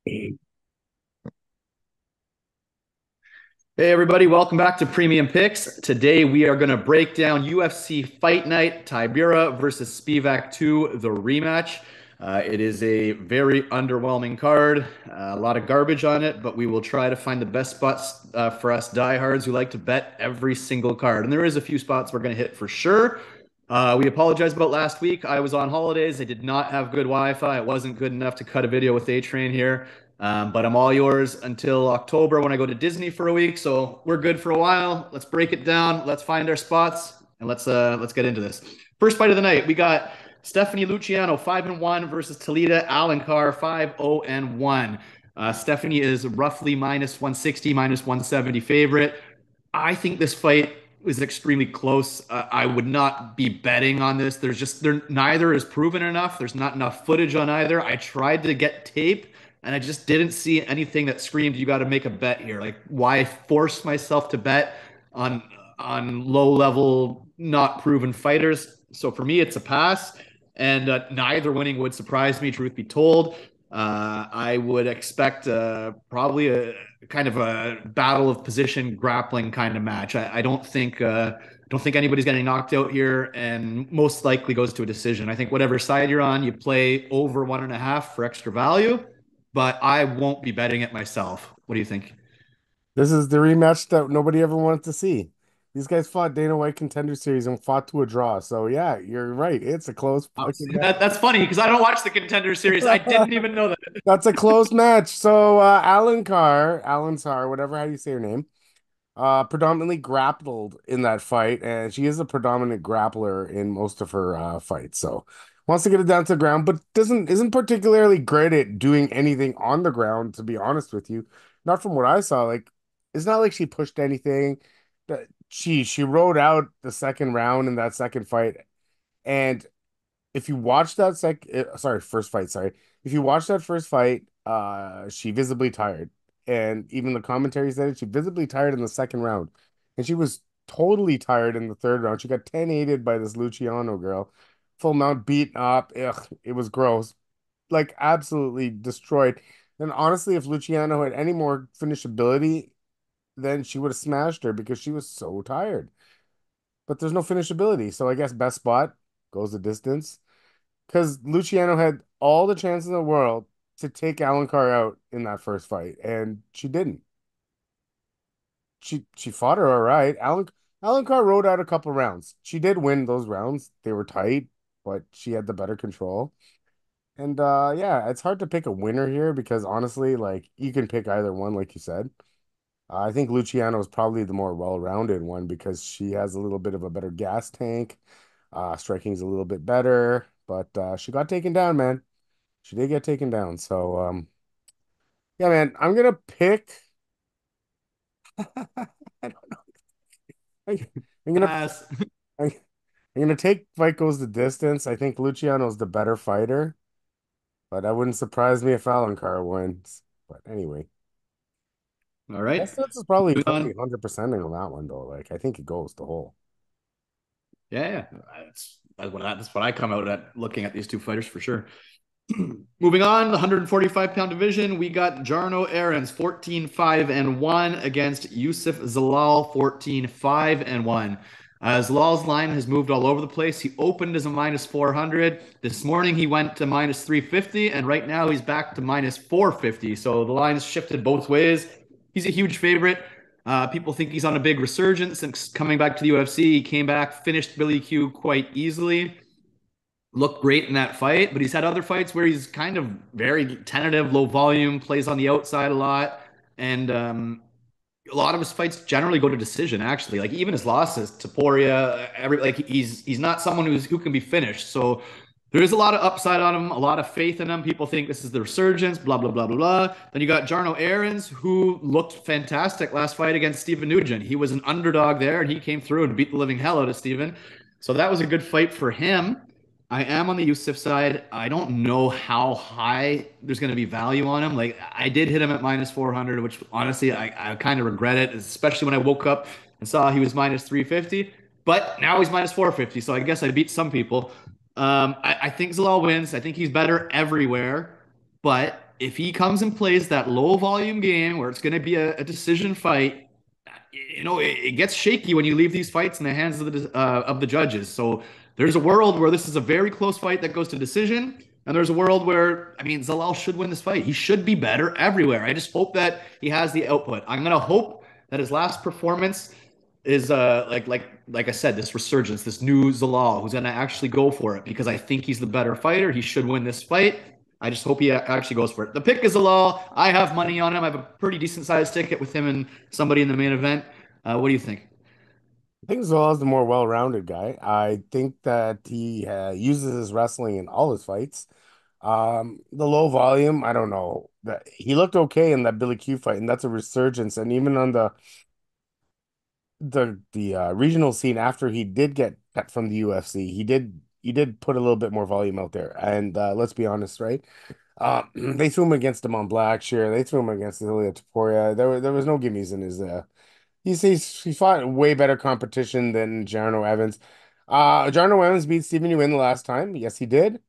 Hey everybody, welcome back to Premium Picks. Today we are going to break down UFC Fight Night Tybura versus Spivak 2, the rematch. It is a very underwhelming card, a lot of garbage on it, but we will try to find the best spots for us diehards who like to bet every single card. And there is a few spots we're going to hit for sure. We apologize about last week. I was on holidays. I did not have good Wi-Fi. It wasn't good enough to cut a video with A-Train here. But I'm all yours until October when I go to Disney for a week. So we're good for a while. Let's break it down. Let's find our spots and let's get into this. First fight of the night, we got Stephanie Luciano 5-1 versus Talita Alencar 5-0-1. Stephanie is roughly minus 160, minus 170 favorite. I think this fight was extremely close. I would not be betting on this. There neither is proven enough. There's not enough footage on either. I tried to get tape and I just didn't see anything that screamed you got to make a bet here. Like why force myself to bet on low level, not proven fighters? So for me, it's a pass, and neither winning would surprise me. Truth be told, I would expect probably a kind of a battle of position grappling kind of match. I don't think anybody's getting knocked out here, and most likely goes to a decision. I think whatever side you're on, you play over 1.5 for extra value, but I won't be betting it myself. What do you think? This is the rematch that nobody ever wanted to see. These guys fought Dana White Contender Series and fought to a draw. So yeah, you're right. It's a close fucking match. That's funny because I don't watch the Contender Series. I didn't even know that. That's a close match. So Alencar, whatever how you say her name, predominantly grappled in that fight, and she is a predominant grappler in most of her fights. So wants to get it down to the ground, but doesn't isn't particularly great at doing anything on the ground, to be honest with you. Not from what I saw. Like it's not like she pushed anything. She rode out the second round in that second fight, and if you watch that first fight, sorry. If you watch that first fight, she visibly tired. And even the commentary said it, she visibly tired in the second round. And she was totally tired in the third round. She got 10-8'd by this Luciano girl. Full mount beat up. Ugh, it was gross. Like absolutely destroyed. And honestly, if Luciano had any more finishability, then she would have smashed her because she was so tired. But there's no finishability. So I guess best spot goes the distance because Luciano had all the chance in the world to take Alencar out in that first fight, and she didn't. She fought her all right. Alencar rode out a couple rounds. She did win those rounds. They were tight, but she had the better control. And yeah, it's hard to pick a winner here because honestly, like you can pick either one, like you said. I think Luciano is probably the more well-rounded one because she has a little bit of a better gas tank. Striking's a little bit better, but she got taken down, man. She did get taken down. So yeah, man, I'm gonna pick I don't know. I, I'm gonna Pass. I'm gonna take fight goes the distance. I think Luciano's the better fighter, but that wouldn't surprise me if Alencar wins. But anyway, All right. Santos is probably Moving probably on. 100% on that one though. Like I think it goes the whole. Yeah, yeah. That's what I come out at looking at these two fighters for sure. Moving on, the 145-pound division, we got Jarno Errens 14-5-1 against Yusuf Zalal 14-5-1. Zalal's line has moved all over the place. He opened as a minus 400. This morning he went to minus 350, and right now he's back to minus 450. So the line's shifted both ways. He's a huge favorite. People think he's on a big resurgence since coming back to the UFC. He came back, finished Billy Q quite easily, looked great in that fight, but he's had other fights where he's kind of very tentative, low volume, plays on the outside a lot, and a lot of his fights generally go to decision. Actually, like even his losses, Taporia, he's not someone who can be finished. So there is a lot of upside on him, a lot of faith in him. People think this is the resurgence, blah blah blah blah blah. Then you got Jarno Errens, who looked fantastic last fight against Stephen Nugent. He was an underdog there, and he came through and beat the living hell out of Stephen. So that was a good fight for him. I am on the Yusuf side. I don't know how high there's going to be value on him. Like I did hit him at minus 400, which honestly I kind of regret it, especially when I woke up and saw he was minus 350. But now he's minus 450, so I guess I beat some people. I think Zalal wins. I think he's better everywhere, but if he comes and plays that low volume game where it's going to be a decision fight, it gets shaky when you leave these fights in the hands of the judges. So there's a world where this is a very close fight that goes to decision, and there's a world where Zalal should win this fight. He should be better everywhere. I just hope that he has the output. I'm gonna hope that his last performance is like I said, this resurgence, this new Zalal who's gonna actually go for it because I think he's the better fighter. He should win this fight. I just hope he actually goes for it. The pick is Zalal. I have money on him. I have a pretty decent sized ticket with him and somebody in the main event. What do you think? I think Zola is the more well-rounded guy. I think that he uses his wrestling in all his fights. The low volume, I don't know. That he looked okay in that Billy Q fight, and that's a resurgence. And even on the regional scene after he did get cut from the UFC, he did put a little bit more volume out there. And let's be honest, right? They threw him against him on Blackshear. They threw him against Ilya Taporia. There was no gimmies in his he fought way better competition than Jarno Evans. Jarno Evans beat Stephen Nguyen the last time. Yes, he did.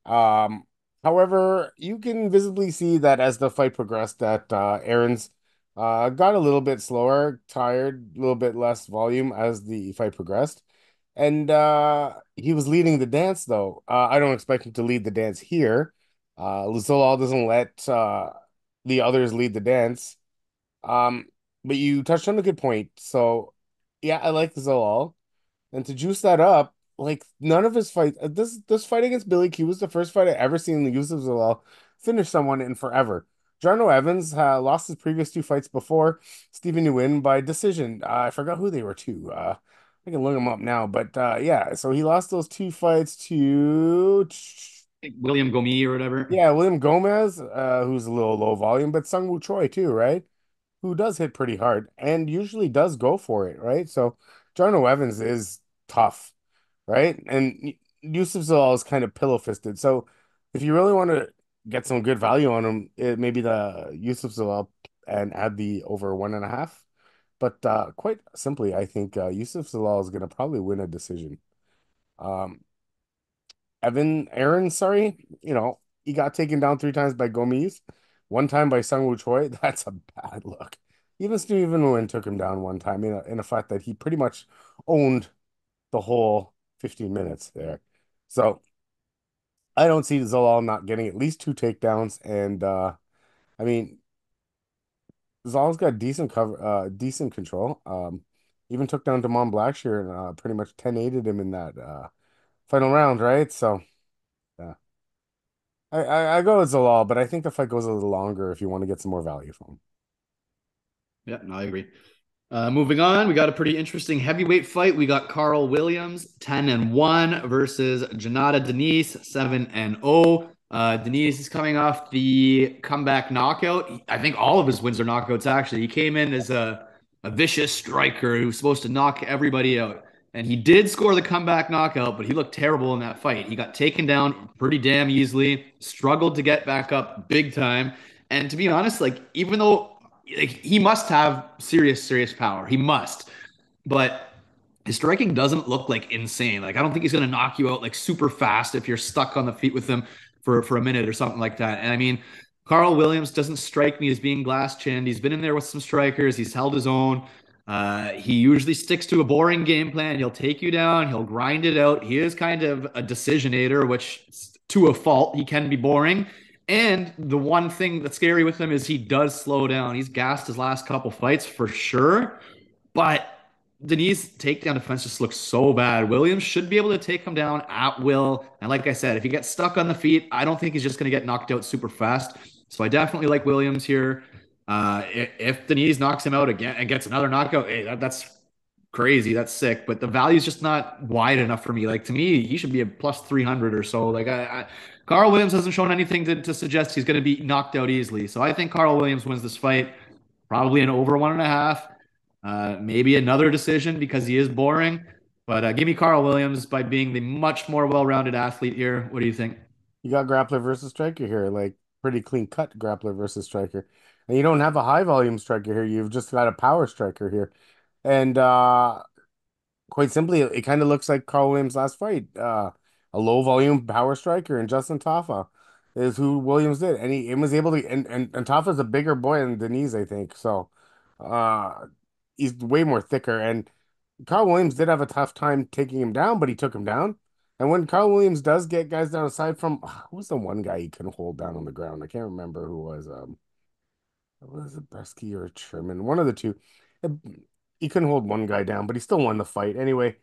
Um, However, you can visibly see that as the fight progressed, that Errens got a little bit slower, tired, a little bit less volume as the fight progressed. And he was leading the dance, though. I don't expect him to lead the dance here. Zalal doesn't let the others lead the dance. Um, but you touched on a good point. So, yeah, I like Zalal. And to juice that up, like none of his fights, this fight against Billy Q was the first fight I ever seen the Yusuf Zalal finish someone in forever. Jarno Evans lost his previous two fights before Stephen Nguyen by decision. I forgot who they were to. I can look them up now, but yeah, so he lost those two fights to William Gomi or whatever. yeah, William Gomez, who's a little low volume, but Sung Woo Choi too, right? Who does hit pretty hard and usually does go for it, right? So Jarno Evans is tough, right? And Yusuf Zalal is kind of pillow fisted. So if you really want to get some good value on him, maybe the Yusuf Zalal and add the over 1.5. But quite simply, I think Yusuf Zalal is going to probably win a decision. Um, Errens, sorry, he got taken down three times by Gomes, one time by Sungwoo Choi. That's a bad look. Even Steven Nguyen took him down one time in a fight that he pretty much owned the whole 15 minutes there. So I don't see Zalal not getting at least two takedowns. And I mean, Zalal's got decent cover, decent control. Even took down Damon Blackshear and pretty much 10-8'd him in that final round, right? So yeah. I go with Zalal, but I think the fight goes a little longer if you want to get some more value from him. Yeah, no, I agree. Moving on, we got a pretty interesting heavyweight fight. We got Carl Williams, 10-1 versus Janata Diniz, 7-0. Diniz is coming off the comeback knockout. I think all of his wins are knockouts, actually. He came in as a vicious striker who was supposed to knock everybody out. And he did score the comeback knockout, but he looked terrible in that fight. He got taken down pretty damn easily, struggled to get back up big time. And to be honest, like, even though he must have serious power. He must. But his striking doesn't look like insane. Like I don't think he's going to knock you out like super fast if you're stuck on the feet with him for a minute or something like that. And Carl Williams doesn't strike me as being glass chinned. He's been in there with some strikers. He's held his own. He usually sticks to a boring game plan. He'll take you down. He'll grind it out. He is kind of a decisionator, which to a fault, he can be boring. And the one thing that's scary with him is he does slow down. He's gassed his last couple fights for sure, but Denise's takedown defense just looks so bad. Williams should be able to take him down at will. And like I said, if he gets stuck on the feet, I don't think he's just going to get knocked out super fast. So I definitely like Williams here. If Deniz knocks him out again and gets another knockout, hey, that's crazy. That's sick. But the value is just not wide enough for me. Like to me, he should be a plus 300 or so. Like Carl Williams hasn't shown anything to suggest he's going to be knocked out easily. So I think Carl Williams wins this fight, probably an over 1.5. Maybe another decision because he is boring. But give me Carl Williams by being the much more well-rounded athlete here. What do you think? You got grappler versus striker here, like pretty clean cut grappler versus striker. And you don't have a high volume striker here. You've just got a power striker here. And quite simply, it kind of looks like Carl Williams' last fight. A low volume power striker and Justin Tafa. is who Williams did, and he was able to. And Tafa's a bigger boy than Diniz, I think. So, uh, he's way more thicker. And Carl Williams did have a tough time taking him down, but he took him down. And when Carl Williams does get guys down, aside from who's the one guy he couldn't hold down on the ground? I can't remember who was. Was it Bresky or Sherman? One of the two. Uh, He couldn't hold one guy down, but he still won the fight. Anyway,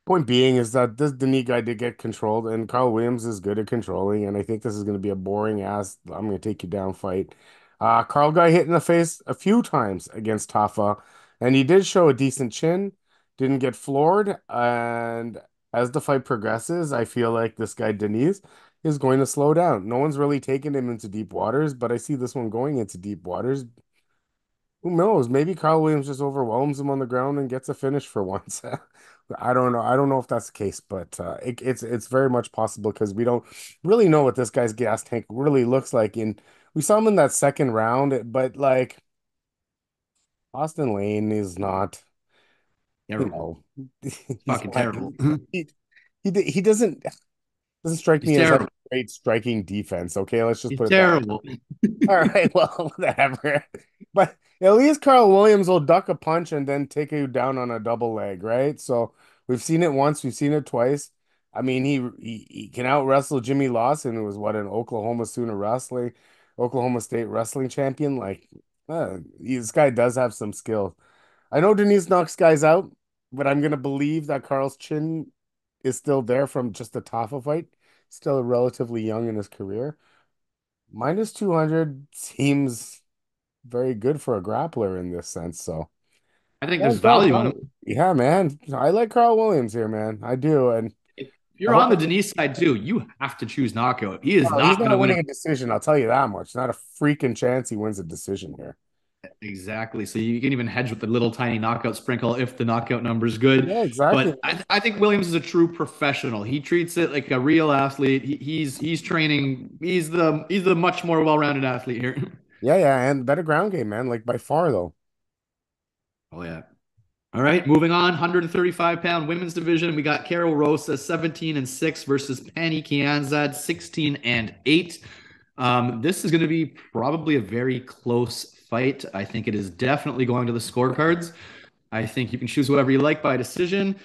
point being is that this Denis guy did get controlled, and Carl Williams is good at controlling, and I think this is going to be a boring ass, I'm going to take you down fight. Carl got hit in the face a few times against Tafa, and he did show a decent chin, didn't get floored, and as the fight progresses, I feel like this guy Denis is going to slow down. No one's really taken him into deep waters, but I see this one going into deep waters. Who knows? Maybe Carl Williams just overwhelms him on the ground and gets a finish for once. I don't know. I don't know if that's the case, but it's very much possible because we don't really know what this guy's gas tank really looks like. In we saw him in that second round, but like Austin Lane is not, you Terrible. know, he's Fucking not terrible. he he doesn't strike He's me as like terrible. great striking defense. Okay, let's just He's put it that. terrible. All right, well, whatever. But at least Carl Williams will duck a punch and then take you down on a double leg, right? So we've seen it once, we've seen it twice. I mean, he can out wrestle Jimmy Lawson, who was what an Oklahoma State wrestling champion. Like, this guy does have some skill. I know Denise knocks guys out, but I'm gonna believe that Carl's chin is still there from just the Tafa fight. Still relatively young in his career. Minus 200 seems very good for a grappler in this sense. So, I think yeah, there's value on him. yeah, man. I like Carl Williams here, man. I do. And If I you're hope on the Denise side too, you have to choose knockout. He is well, he's not going to not win winning it. a decision. I'll tell you that much. Not a freaking chance he wins a decision here. Exactly. So you can even hedge with the little tiny knockout sprinkle if the knockout number is good. Yeah, exactly. But I think Williams is a true professional. He treats it like a real athlete. He's training. He's the much more well-rounded athlete here. Yeah, yeah. And better ground game, man. Like by far, though. Oh yeah. All right, moving on. 135-pound women's division. We got Carol Rosa, 17-6 versus Pani Kianzad, 16-8. This is going to be probably a very close fight. I think it is definitely going to the scorecards. I think you can choose whatever you like by decision.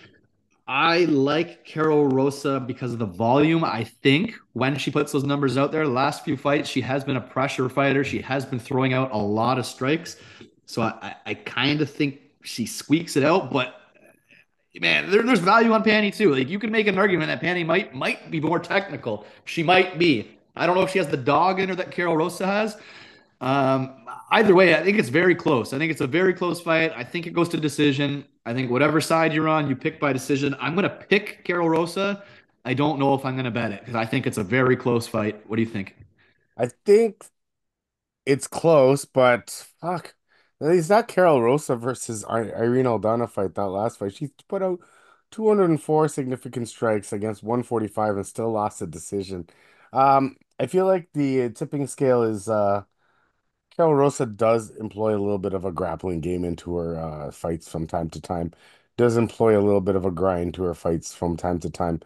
I like Carol Rosa because of the volume. I think when she puts those numbers out there, the last few fights, she has been a pressure fighter. She has been throwing out a lot of strikes. So I kind of think she squeaks it out, but man, there's value on Panny too. Like you can make an argument that Panny might be more technical. She might be. I don't know if she has the dog in her that Carol Rosa has. Either way, I think it's very close. I think it's a very close fight. I think it goes to decision. I think whatever side you're on, you pick by decision. I'm gonna pick Carol Rosa. I don't know if I'm gonna bet it because I think it's a very close fight. What do you think? I think it's close, but fuck. Is that Carol Rosa versus Irene Aldana fight, that last fight? She put out 204 significant strikes against 145 and still lost a decision. I feel like the tipping scale is Carol Rosa does employ a little bit of a grappling game into her fights from time to time. Does employ a little bit of a grind to her fights from time to time.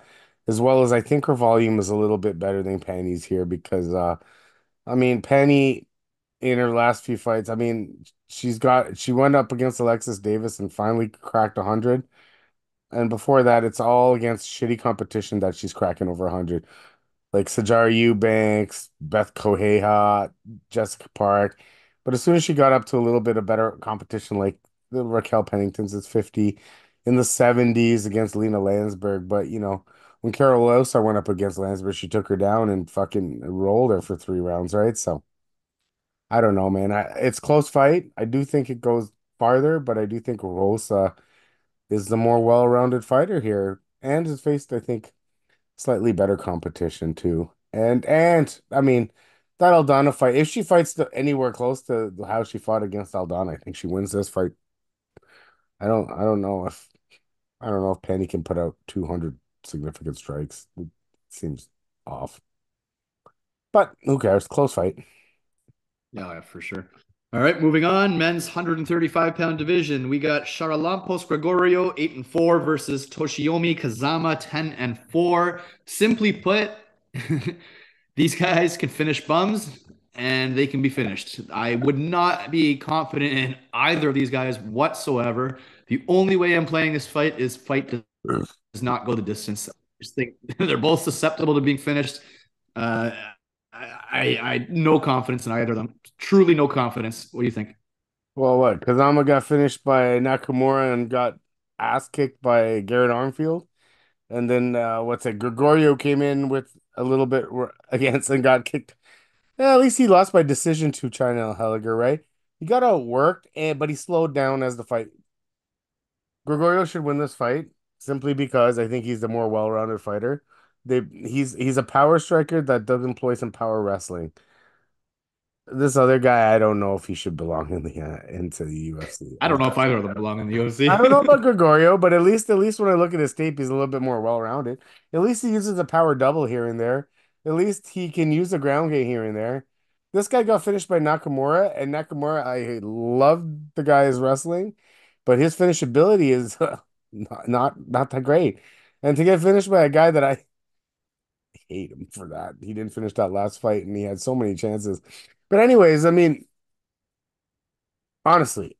As well as I think her volume is a little bit better than Penny's here because I mean Penny in her last few fights. I mean, she went up against Alexis Davis and finally cracked 100. And before that, it's all against shitty competition that she's cracking over 100. Like Sajara Eubanks, Beth Koheha, Jessica Park. But as soon as she got up to a little bit of better competition, like the Raquel Pennington's is 50 in the 70s against Lena Landsberg. But when Carol Rosa went up against Landsberg, she took her down and fucking rolled her for 3 rounds, right? So I don't know, man. It's close fight. I do think it goes farther, but I do think Rosa is the more well-rounded fighter here, and has faced, I think, slightly better competition too. And I mean, that Aldana fight, if she fights anywhere close to how she fought against Aldana, I think she wins this fight. I don't know if Penny can put out 200 significant strikes. It seems off. But who cares? Close fight. Yeah, for sure. All right, moving on. Men's 135-pound division. We got Charalampos Grigoriou, 8-4 versus Toshiomi Kazama, 10-4. Simply put, These guys can finish bums and they can be finished. I would not be confident in either of these guys whatsoever. The only way I'm playing this fight is fight does not go the distance. I just think they're both susceptible to being finished. Uh, I no confidence in either of them. Truly no confidence. What do you think? Well, what? Kazama got finished by Nakamura and got ass kicked by Garrett Armfield. And then what's it? Grigoriou came in with a little bit against and got kicked. At least he lost by decision to China Helliger, right? He got outworked, but he slowed down as the fight. Grigoriou should win this fight simply because I think he's the more well-rounded fighter. He's a power striker that does employ some power wrestling. This other guy, I don't know if he should belong in the into the UFC. I don't know if either of them belong in the I don't know UFC. about Grigoriou, but at least when I look at his tape, he's a little bit more well-rounded. At least he uses a power double here and there. At least he can use a ground game here and there. This guy got finished by Nakamura, and Nakamura, I love the guy's wrestling, but his finishability is not that great. And to get finished by a guy that I hate him for that. He didn't finish that last fight, and he had so many chances. But anyways, I mean, honestly,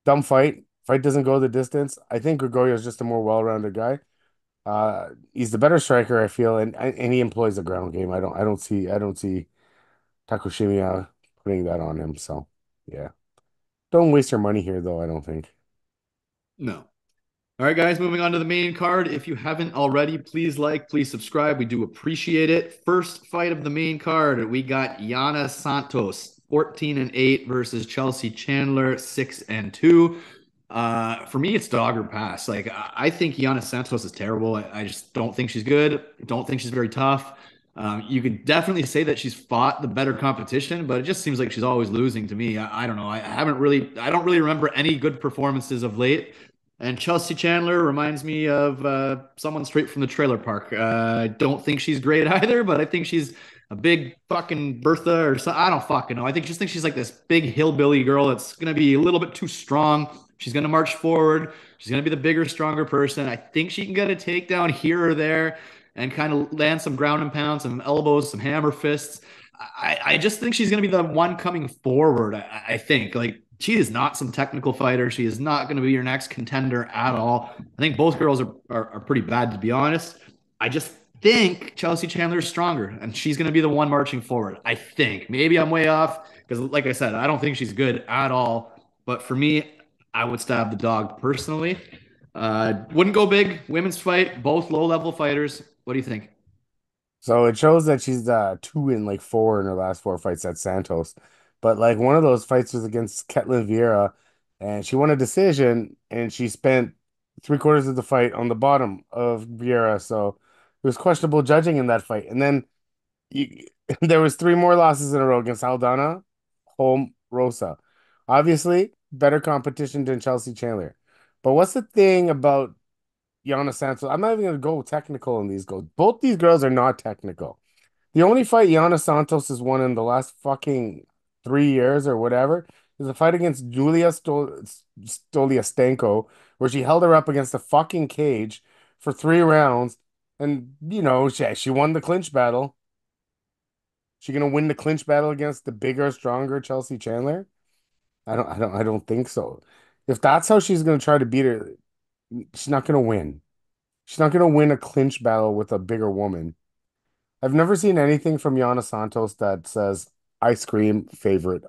dumb fight. Fight doesn't go the distance. I think Gregorio is just a more well-rounded guy. He's the better striker, I feel, and he employs the ground game. I don't see Takushima putting that on him. So yeah, don't waste your money here, though. I don't think. No. All right, guys, moving on to the main card. If you haven't already, please like, please subscribe. We do appreciate it. First fight of the main card, we got Yana Santos, 14-8 versus Chelsea Chandler, 6-2. For me, it's dog or pass. Like I think Yana Santos is terrible. I just don't think she's good. Don't think she's very tough. You could definitely say that she's fought the better competition, but it just seems like she's always losing to me. I don't know. I don't really remember any good performances of late. And Chelsea Chandler reminds me of someone straight from the trailer park. I don't think she's great either, but I think she's a big fucking Bertha or something. I don't fucking know. I think she's like this big hillbilly girl that's gonna be a little bit too strong. She's gonna march forward. She's gonna be the bigger, stronger person. I think she can get a takedown here or there and kind of land some ground and pound, some elbows, some hammer fists. I just think she's going to be the one coming forward. I think like she is not some technical fighter. She is not going to be your next contender at all. I think both girls are pretty bad, to be honest. I just think Chelsea Chandler is stronger and she's going to be the one marching forward. I think maybe I'm way off because, like I said, I don't think she's good at all. But for me, I would stab the dog personally. Wouldn't go big. Women's fight, both low level fighters. What do you think? So it shows that she's 2 in like 4 in her last 4 fights at Santos. But like one of those fights was against Ketlin Vieira, and she won a decision, and she spent 3/4 of the fight on the bottom of Vieira. So it was questionable judging in that fight. And then you, there was 3 more losses in a row against Aldana, Home, Rosa. Obviously, better competition than Chelsea Chandler. But what's the thing about Yana Santos? I'm not even gonna go technical in these goals. Both these girls are not technical. The only fight Yana Santos has won in the last fucking 3 years or whatever is a fight against Julia Stoliastenko, where she held her up against the fucking cage for 3 rounds, and she won the clinch battle. She gonna win the clinch battle against the bigger, stronger Chelsea Chandler? I don't think so. If that's how she's gonna try to beat her, she's not gonna win. She's not gonna win a clinch battle with a bigger woman. I've never seen anything from Yana Santos that says ice cream favorite.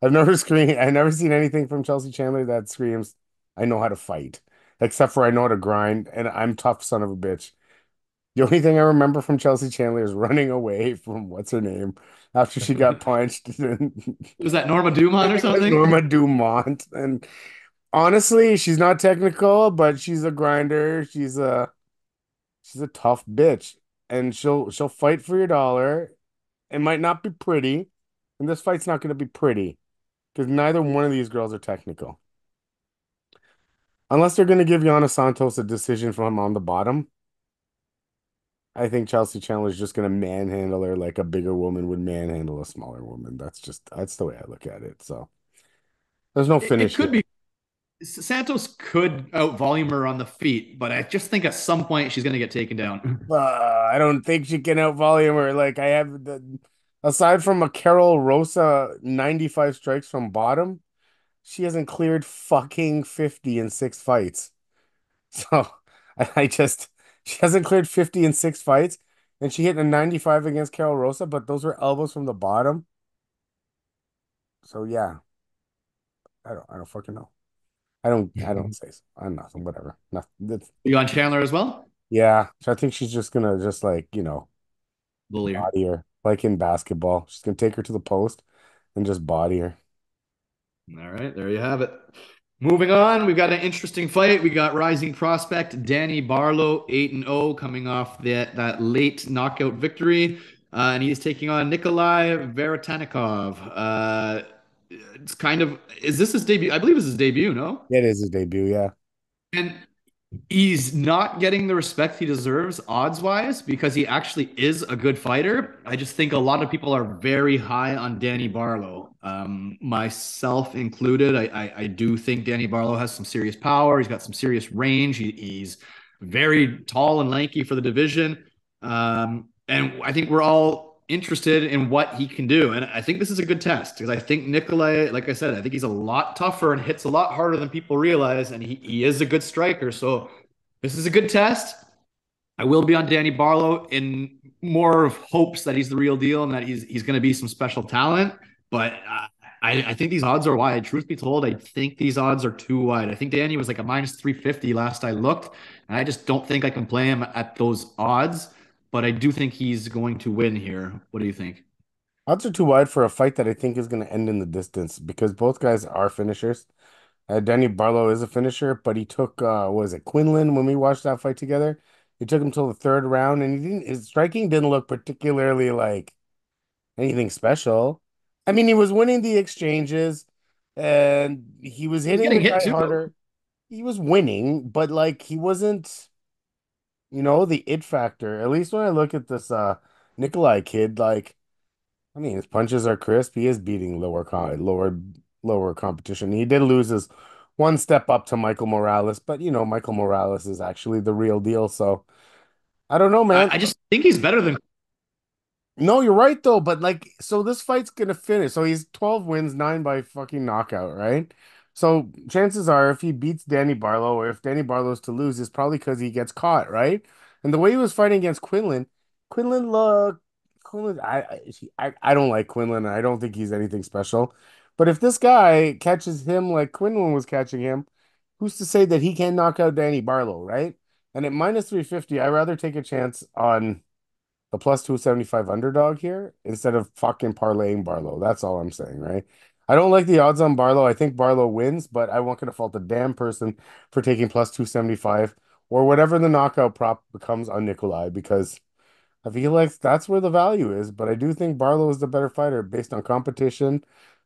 I've never seen anything from Chelsea Chandler that screams, I know how to fight. Except for I know how to grind and I'm tough son of a bitch. The only thing I remember from Chelsea Chandler is running away from what's her name after she got punched. Was that Norma Dumont or something? Norma Dumont. And honestly, she's not technical, but she's a grinder. She's a tough bitch, and she'll fight for your dollar. It might not be pretty, and this fight's not going to be pretty because neither one of these girls are technical. Unless they're going to give Yana Santos a decision from on the bottom, I think Chelsea Chandler's just going to manhandle her like a bigger woman would manhandle a smaller woman. That's the way I look at it. So there's no It finish could here. be Santos could out volume her on the feet, but I just think at some point she's going to get taken down. I don't think she can out volume her. Like I have aside from a Carol Rosa 95 strikes from bottom, she hasn't cleared fucking 50 in 6 fights. So I just she hasn't cleared 50 in 6 fights, and she hit a 95 against Carol Rosa, but those were elbows from the bottom. So yeah, I don't fucking know. I don't say so. I'm nothing, whatever. Nothing. You on Chandler as well? Yeah. So I think she's just gonna just like, Bully her. body her. Like in basketball. She's gonna take her to the post and just body her. All right, there you have it. Moving on, we've got an interesting fight. We got rising prospect Danny Barlow, 8-0, coming off that late knockout victory. And he's taking on Nikolai Veretennikov. It's kind of, is this his debut? I believe it's his debut, no? It is his debut, yeah. And he's not getting the respect he deserves odds wise because he actually is a good fighter. I just think a lot of people are very high on Danny Barlow, myself included. I do think Danny Barlow has some serious power. He's got some serious range. He's very tall and lanky for the division. And I think we're all interested in what he can do. And I think this is a good test because I think Nikolai, like I said, I think he's a lot tougher and hits a lot harder than people realize. And he is a good striker. So this is a good test. I will be on Danny Barlow in more of hopes that he's the real deal and that he's going to be some special talent. But I think these odds are wide. Truth be told, I think these odds are too wide. I think Danny was like a minus 350 last I looked. And I just don't think I can play him at those odds. But I do think he's going to win here. What do you think? Odds are too wide for a fight that I think is gonna end in the distance because both guys are finishers. Danny Barlow is a finisher, but he took what was it, Quinlan when we watched that fight together? He took him till the third round and his striking didn't look particularly like anything special. I mean, he was winning the exchanges and he was He's hitting getting the hit guy too, though. harder. He was winning, but like he wasn't, the it factor. At least when I look at this Nikolai kid, like I mean, his punches are crisp. He is beating lower competition. He did lose his one step up to Michael Morales, but Michael Morales is actually the real deal. So I don't know, man. I just think he's better than. No, you're right though, but like, so this fight's gonna finish. So he's 12 wins, 9 by fucking knockout, right? So chances are, if he beats Danny Barlow, or if Danny Barlow's to lose, it's probably because he gets caught, right? And the way he was fighting against Quinlan, Quinlan look, Quinlan, I don't like Quinlan, and I don't think he's anything special. But if this guy catches him like Quinlan was catching him, who's to say that he can't knock out Danny Barlow, right? And at minus 350, I'd rather take a chance on the plus 275 underdog here instead of fucking parlaying Barlow. That's all I'm saying, right? I don't like the odds on Barlow. I think Barlow wins, but I won't gonna fault a damn person for taking plus 275 or whatever the knockout prop becomes on Nikolai because I feel like that's where the value is. But I do think Barlow is the better fighter based on competition,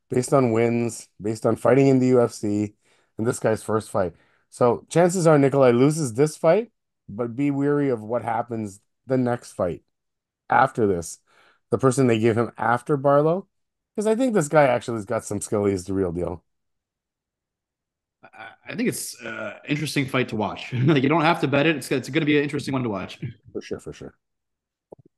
based on wins, based on fighting in the UFC, and this guy's first fight. So chances are Nikolai loses this fight, but be weary of what happens the next fight after this, the person they give him after Barlow, because I think this guy actually has got some skill. He's the real deal. I think it's interesting fight to watch. Like you don't have to bet it. It's going to be an interesting one to watch. For sure, for sure.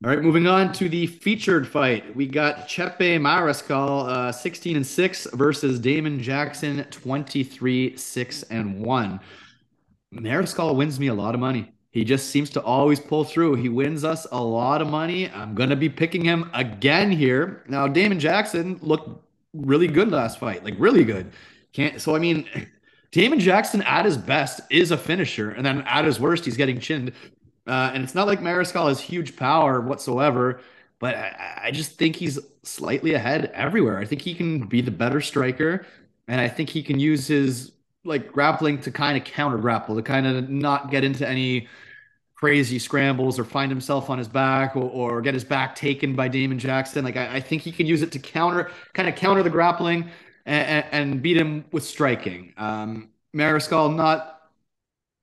All right, moving on to the featured fight. We got Chepe Mariscal, 16-6 versus Damon Jackson, 23-6-1. Mariscal wins me a lot of money. He just seems to always pull through. He wins us a lot of money. I'm going to be picking him again here. Now, Damon Jackson looked really good last fight, like really good. Can't so I mean, Damon Jackson at his best is a finisher, and then at his worst, he's getting chinned. And it's not like Mariscal has huge power whatsoever, but I just think he's slightly ahead everywhere. I think he can be the better striker, and I think he can use his like grappling to kind of counter grapple, to kind of not get into any crazy scrambles or find himself on his back or get his back taken by Damon Jackson. Like I think he can use it to kind of counter the grappling and beat him with striking. Mariscal not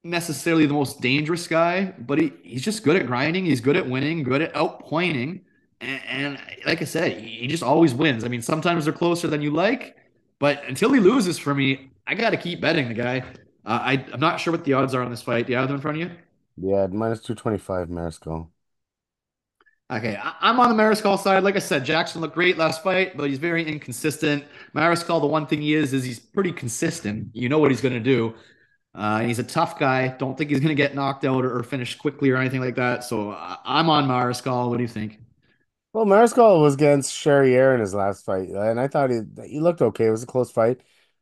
necessarily the most dangerous guy, but he's just good at grinding. He's good at winning, good at outpointing. And like I said, he just always wins. I mean, sometimes they're closer than you like, But until he loses for me, I got to keep betting the guy. I'm not sure what the odds are on this fight. Do you have them in front of you? Yeah, minus 225 Mariscal. Okay, I'm on the Mariscal side. Like I said, Jackson looked great last fight, but he's very inconsistent. Mariscal, the one thing he is he's pretty consistent. You know what he's going to do. He's a tough guy. Don't think he's going to get knocked out or finish quickly or anything like that. So I'm on Mariscal. What do you think? Well, Mariscal was against Sherrier in his last fight, and I thought he looked okay. It was a close fight.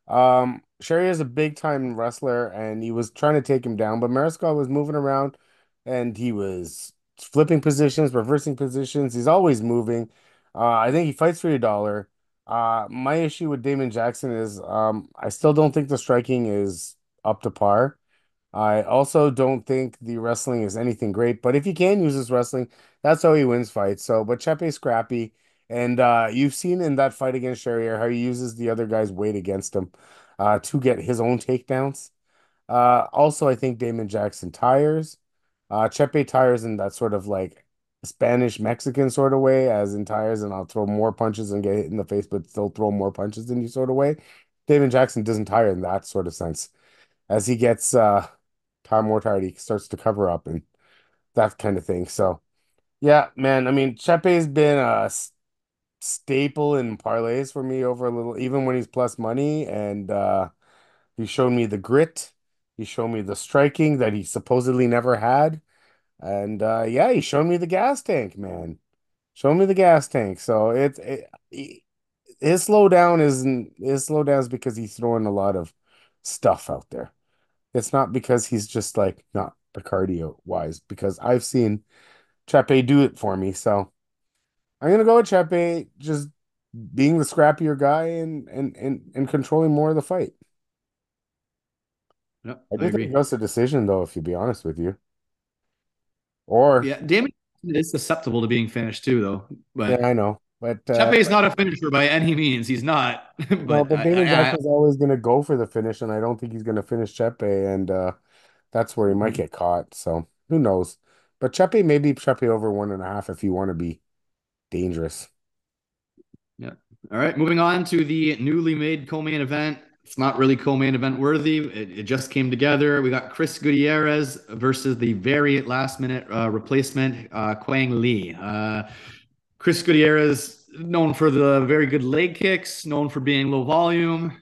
Sherrier is a big time wrestler, and he was trying to take him down, but Mariscal was moving around, and he was flipping positions, reversing positions. He's always moving. I think he fights for your dollar. My issue with Damon Jackson is, I still don't think the striking is up to par. I also don't think the wrestling is anything great, but if you can use his wrestling, that's how he wins fights. So, but Chepe's scrappy, and you've seen in that fight against Sherrier how he uses the other guy's weight against him to get his own takedowns. Also, I think Damon Jackson tires. Chepe tires in that sort of like Spanish Mexican sort of way, as in tires, and I'll throw more punches and get hit in the face, but still throw more punches than you sort of way. Damon Jackson doesn't tire in that sort of sense. As he gets more tired, he starts to cover up and that kind of thing. So yeah, man. I mean, Chepe's been a staple in parlays for me over a little, even when he's plus money, and he showed me the grit. He showed me the striking that he supposedly never had, and yeah, he showed me the gas tank, man. Show me the gas tank. So his slowdown isn't his slowdown is because he's throwing a lot of stuff out there. It's not because he's just like not the cardio wise, because I've seen Chepe do it for me. So I'm gonna go with Chepe just being the scrappier guy and controlling more of the fight. Yep, I I do think agree. that's a decision though, if you be honest with you. Or Yeah, Damon is susceptible to being finished too, though. yeah, But I know. But Chepe is not a finisher by any means. He's not. no, But but Damon Jackson's always gonna go for the finish, and I don't think he's gonna finish Chepe, and that's where he might Mhm. get caught. So who knows? But Chepe maybe Chepe over 1.5 if you want to be dangerous. Yeah. All right. Moving on to the newly made co-main event. It's not really co-main event worthy. It just came together. We got Chris Gutierrez versus the very last minute replacement, Quang Lee. Chris Gutierrez, known for the very good leg kicks, known for being low volume,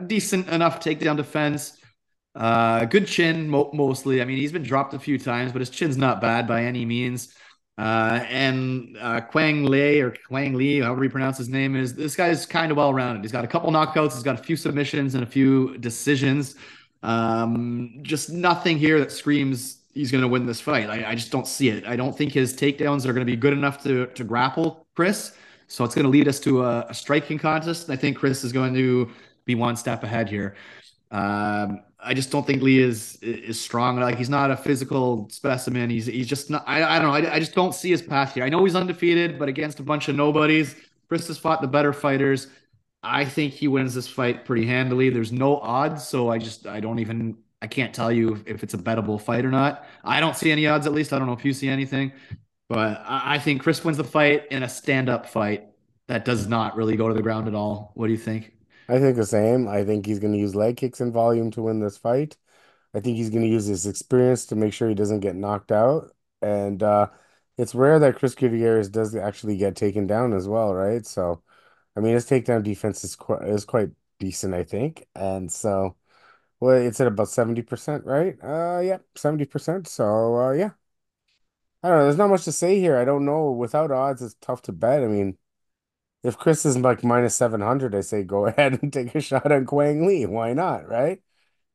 decent enough takedown defense. Good chin mostly. I mean, he's been dropped a few times, but his chin's not bad by any means. And Quang Lei or Quang Lee, however you pronounce his name, is this guy's kind of well rounded. He's got a couple knockouts, he's got a few submissions and a few decisions. Just nothing here that screams he's going to win this fight. I just don't see it. I don't think his takedowns are going to be good enough to grapple Chris. So it's going to lead us to a striking contest. I think Chris is going to be one step ahead here. I just don't think Lee is strong. Like he's not a physical specimen. He's just not. I don't know. I just don't see his path here. I know he's undefeated, but against a bunch of nobodies, Chris has fought the better fighters. I think he wins this fight pretty handily. There's no odds, so I don't even I can't tell you if it's a bettable fight or not. I don't see any odds at least. I don't know if you see anything, but I think Chris wins the fight in a stand-up fight that does not really go to the ground at all. What do you think? I think the same. I think he's going to use leg kicks and volume to win this fight. I think he's going to use his experience to make sure he doesn't get knocked out. And it's rare that Chris Gutierrez does actually get taken down as well, right? So, I mean, his takedown defense is quite decent, I think. And so, well, it's at about 70%, right? Yeah, 70%. So, yeah. I don't know. There's not much to say here. I don't know. Without odds, it's tough to bet. I mean, if Chris is like minus 700, I say go ahead and take a shot on Quang Lee. Why not, right?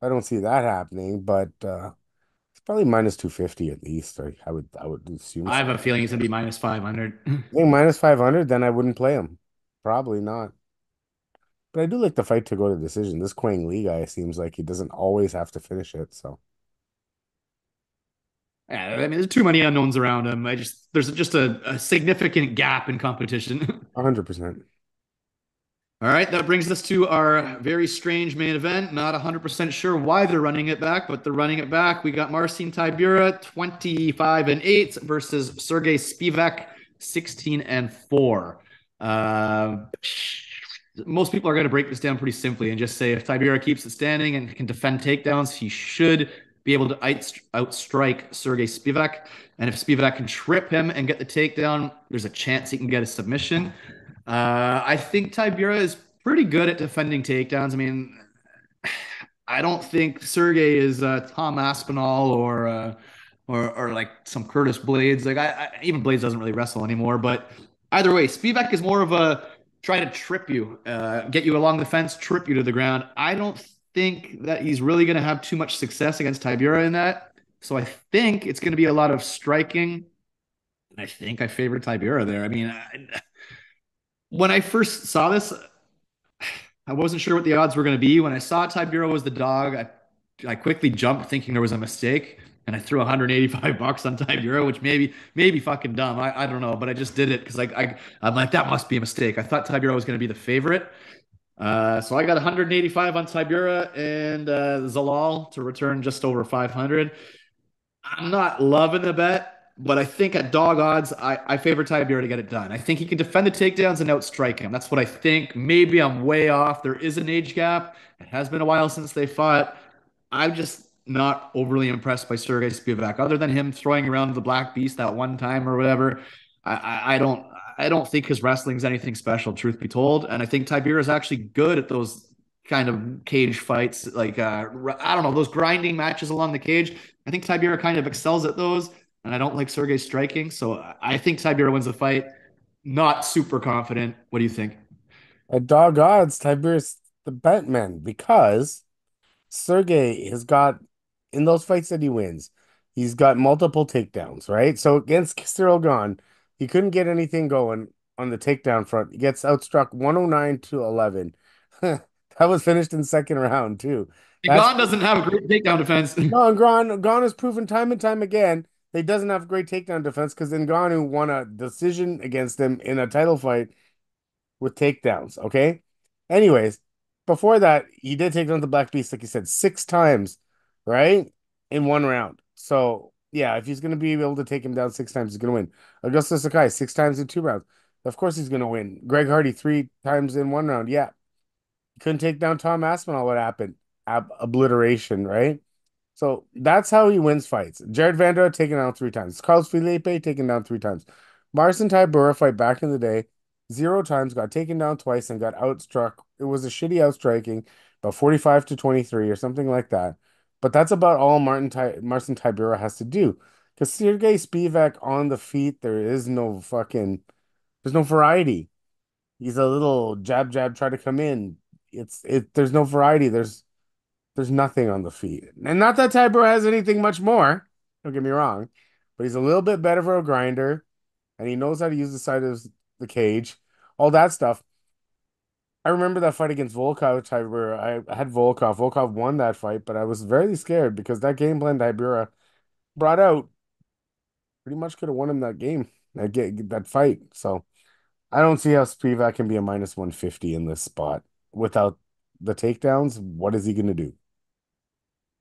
I don't see that happening, but it's probably minus 250 at least. I would assume I so. have a feeling he's gonna be minus 500. I think minus 500, then I wouldn't play him. Probably not. But I do like the fight to go to decision. This Quang Lee guy seems like he doesn't always have to finish it. So Yeah, I mean, there's too many unknowns around him. There's just a significant gap in competition. 100%. All right, that brings us to our very strange main event. Not 100% sure why they're running it back, but they're running it back. We got Marcin Tybura, 25-8 versus Sergey Spivak, 16-4. most people are going to break this down pretty simply and just say if Tybura keeps it standing and can defend takedowns, he should be able to outstrike Sergey Spivak. And if Spivak can trip him and get the takedown, there's a chance he can get a submission. I think Tybura is pretty good at defending takedowns. I mean, I don't think Sergey is Tom Aspinall or like some Curtis Blades. Like even Blades doesn't really wrestle anymore. But either way, Spivak is more of a try to trip you, get you along the fence, trip you to the ground. I don't think that he's really going to have too much success against Tybura in that. So I think it's going to be a lot of striking. And I think I favor Tybura there. I mean, when I first saw this, I wasn't sure what the odds were going to be. When I saw Tybura was the dog, I quickly jumped thinking there was a mistake. And I threw 185 bucks on Tybura, which maybe fucking dumb. I don't know, but I just did it because I'm like that must be a mistake. I thought Tybura was going to be the favorite, so I got 185 on Tybura and Zalal to return just over 500. I'm not loving the bet, but I think at dog odds, I favor Tybura to get it done. I think he can defend the takedowns and outstrike him. That's what I think. Maybe I'm way off. There is an age gap. It has been a while since they fought. I'm just not overly impressed by Sergey Spivak. Other than him throwing around the Black Beast that one time or whatever, I don't think his wrestling's anything special, truth be told. And I think Tybura is actually good at those kind of cage fights, like I don't know, those grinding matches along the cage. I think Tybura kind of excels at those, and I don't like Sergey striking, so I think Tybura wins the fight. Not super confident. What do you think? At dog odds, Tiberius the Batman because Sergey has got in those fights that he wins, he's got multiple takedowns, right? So against Cyril Gahn, he couldn't get anything going on the takedown front. He gets outstruck 109 to 11. That was finished in second round too. That's Gon doesn't have a great takedown defense. no, and Gahn has proven time and time again that he doesn't have great takedown defense because Ngannou won a decision against him in a title fight with takedowns. Okay. Anyways, before that, he did take down the Black Beast, like you said, six times, right? In one round. So yeah, if he's gonna be able to take him down six times, he's gonna win. Augusto Sakai, six times in two rounds. Of course he's gonna win. Greg Hardy, three times in one round. Yeah. Couldn't take down Tom Aspinall. What happened? Obliteration, right? So that's how he wins fights. Jared Vanderaa taken down three times. Carlos Felipe taken down three times. Marcin Tybura fight back in the day, zero times, got taken down twice and got outstruck. It was a shitty outstriking, about 45 to 23 or something like that. But that's about all Marcin Tybura has to do. Because Sergey Spivak on the feet, there's no variety. He's a little jab jab try to come in. There's no variety. There's nothing on the feet. And not that Tybura has anything much more. Don't get me wrong. But he's a little bit better for a grinder. And he knows how to use the side of the cage. All that stuff. I remember that fight against Volkov, Tybura. I had Volkov. Volkov won that fight, but I was very scared because that game plan Tybura brought out pretty much could have won him that game, that fight. So I don't see how Spivak can be a minus 150 in this spot without the takedowns. What is he going to do?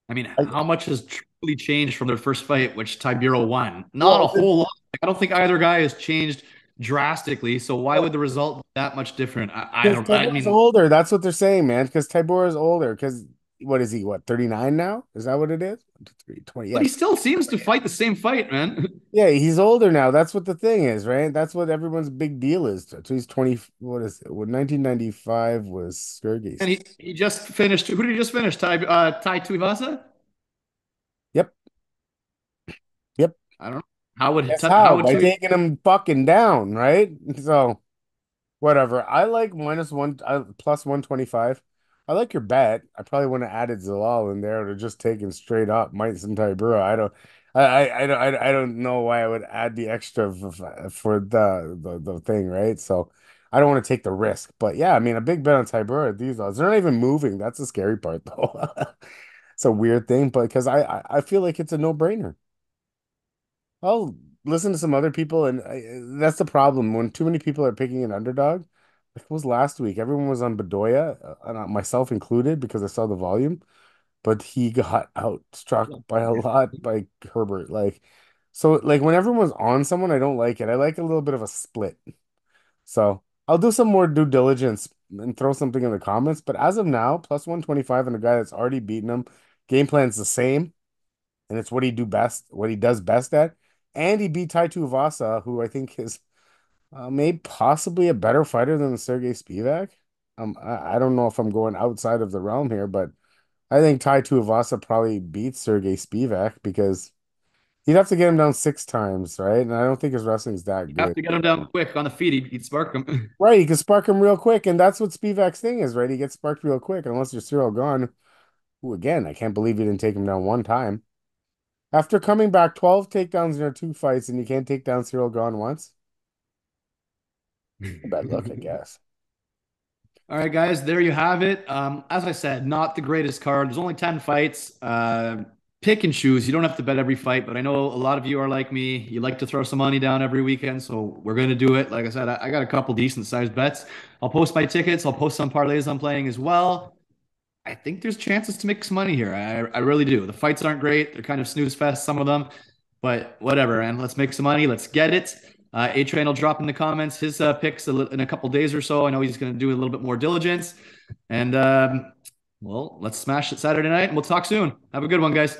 I mean, I, how much has truly changed from their first fight, which Tybura won? Not a well, whole lot. I don't think either guy has changed drastically. So why would the result be that much different? I because don't. I Tybura's mean, older. That's what they're saying, man. Because Tybura is older. Because what is he? What, 39 now? Is that what it is? 1, 2, 3, 20. but Yeah. he still seems to fight the same fight, man. Yeah, he's older now. That's what the thing is, right? That's what everyone's big deal is. So he's 20. What is it? What 1995 was Sergey's. And he just finished. Who did he just finish? Tai Tuivasa? Yep. Yep. I don't know. How would Guess how how? would By Tui? taking him fucking down, right? So whatever. I like minus one, plus 125. I like your bet. I probably wouldn't have added Zalal in there to just taken straight up Mites and Tybura. I don't know why I would add the extra for the thing, right? So I don't want to take the risk. But yeah, I mean, a big bet on Tybura at these odds. They're not even moving. That's the scary part, though. It's a weird thing, but because I feel like it's a no-brainer. I'll listen to some other people, and that's the problem when too many people are picking an underdog. Like it was last week, everyone was on Bedoya, and myself included, because I saw the volume. But he got outstruck by a lot by Herbert. Like when everyone's on someone, I don't like it. I like a little bit of a split. So I'll do some more due diligence and throw something in the comments. But as of now, plus 125 and a guy that's already beaten him. Game plan's the same, and it's what he does best at. And he beat Tai Tuivasa, who I think is maybe possibly a better fighter than Sergey Spivak. I don't know if I'm going outside of the realm here, but I think Tai Tuivasa probably beats Sergey Spivak because he'd have to get him down 6 times, right? And I don't think his wrestling's that You have good. to get him down quick on the feet. He'd spark him. Right, you can spark him real quick, and that's what Spivak's thing is, right? He gets sparked real quick, unless you're Cyril Gahn, who again, I can't believe you didn't take him down 1 time. After coming back 12 takedowns in your 2 fights, and you can't take down Cyril Gahn once? A bad look, I guess. All right, guys, there you have it. As I said, not the greatest card. There's only 10 fights. Pick and choose. You don't have to bet every fight, but I know a lot of you are like me. You like to throw some money down every weekend, so we're going to do it. Like I said, I got a couple decent sized bets. I'll post my tickets. I'll post some parlays I'm playing as well. I think there's chances to make some money here. I really do. The fights aren't great. They're kind of snooze fest, some of them, but whatever. And let's make some money. Let's get it. A-Train will drop in the comments his picks in a couple days or so. I know he's going to do a little bit more diligence. And well, let's smash it Saturday night, and we'll talk soon. Have a good one, guys.